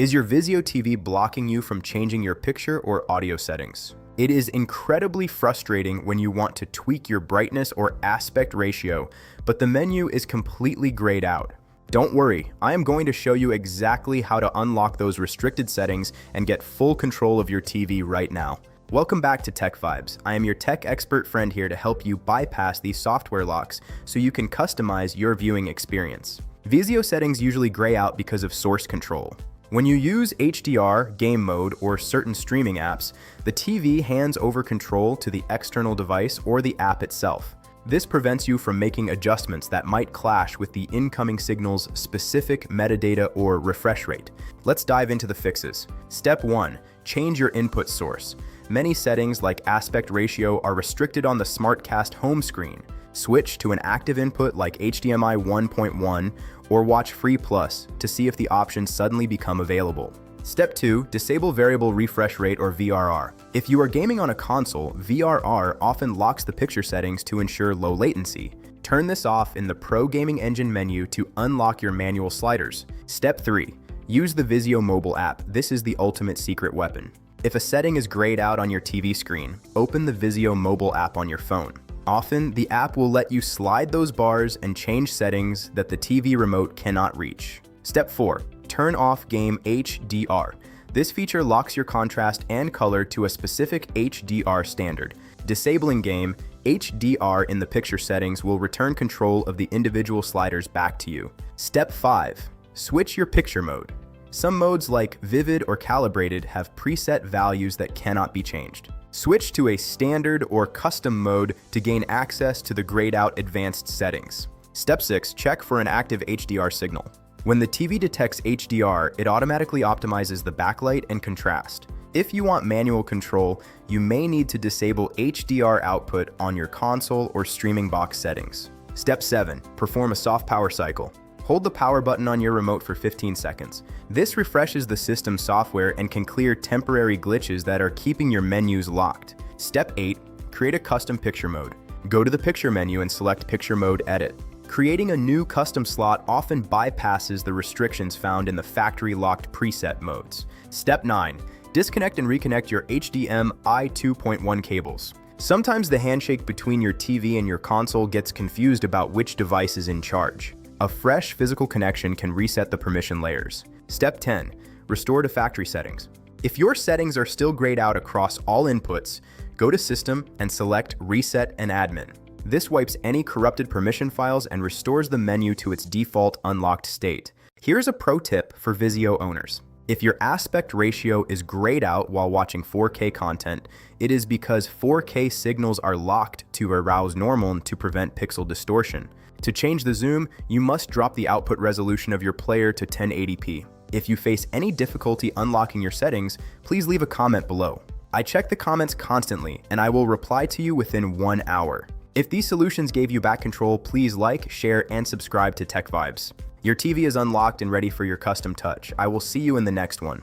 Is your Vizio TV blocking you from changing your picture or audio settings? It is incredibly frustrating when you want to tweak your brightness or aspect ratio, but the menu is completely grayed out. Don't worry, I am going to show you exactly how to unlock those restricted settings and get full control of your TV right now. Welcome back to TechVibes. I am your tech expert friend here to help you bypass these software locks so you can customize your viewing experience. Vizio settings usually gray out because of source control. When you use HDR, game mode, or certain streaming apps, the TV hands over control to the external device or the app itself. This prevents you from making adjustments that might clash with the incoming signal's specific metadata or refresh rate. Let's dive into the fixes. Step 1. Change your input source. Many settings like aspect ratio are restricted on the SmartCast home screen. Switch to an active input like HDMI 1.1 or watch Free Plus to see if the options suddenly become available. Step 2. Disable variable refresh rate or VRR. If you are gaming on a console, VRR often locks the picture settings to ensure low latency. Turn this off in the Pro Gaming Engine menu to unlock your manual sliders. Step 3. Use the Vizio mobile app. This is the ultimate secret weapon. If a setting is grayed out on your TV screen, open the Vizio mobile app on your phone. Often, the app will let you slide those bars and change settings that the TV remote cannot reach. Step 4. Turn off game HDR. This feature locks your contrast and color to a specific HDR standard. Disabling game HDR in the picture settings will return control of the individual sliders back to you. Step 5. Switch your picture mode. Some modes like Vivid or Calibrated have preset values that cannot be changed. Switch to a standard or custom mode to gain access to the grayed out advanced settings. Step 6. Check for an active HDR signal. When the TV detects HDR, it automatically optimizes the backlight and contrast. If you want manual control, you may need to disable HDR output on your console or streaming box settings. Step 7. Perform a soft power cycle. Hold the power button on your remote for 15 seconds. This refreshes the system software and can clear temporary glitches that are keeping your menus locked. Step 8. Create a custom picture mode. Go to the picture menu and select Picture Mode Edit. Creating a new custom slot often bypasses the restrictions found in the factory-locked preset modes. Step 9. Disconnect and reconnect your HDMI 2.1 cables. Sometimes the handshake between your TV and your console gets confused about which device is in charge. A fresh physical connection can reset the permission layers. Step 10. Restore to factory settings. If your settings are still grayed out across all inputs, go to System and select Reset and Admin. This wipes any corrupted permission files and restores the menu to its default unlocked state. Here's a pro tip for Vizio owners. If your aspect ratio is grayed out while watching 4K content, it is because 4K signals are locked to arouse normal to prevent pixel distortion. To change the zoom, you must drop the output resolution of your player to 1080p. If you face any difficulty unlocking your settings, please leave a comment below. I check the comments constantly, and I will reply to you within 1 hour. If these solutions gave you back control, please like, share, and subscribe to TechVibes. Your TV is unlocked and ready for your custom touch. I will see you in the next one.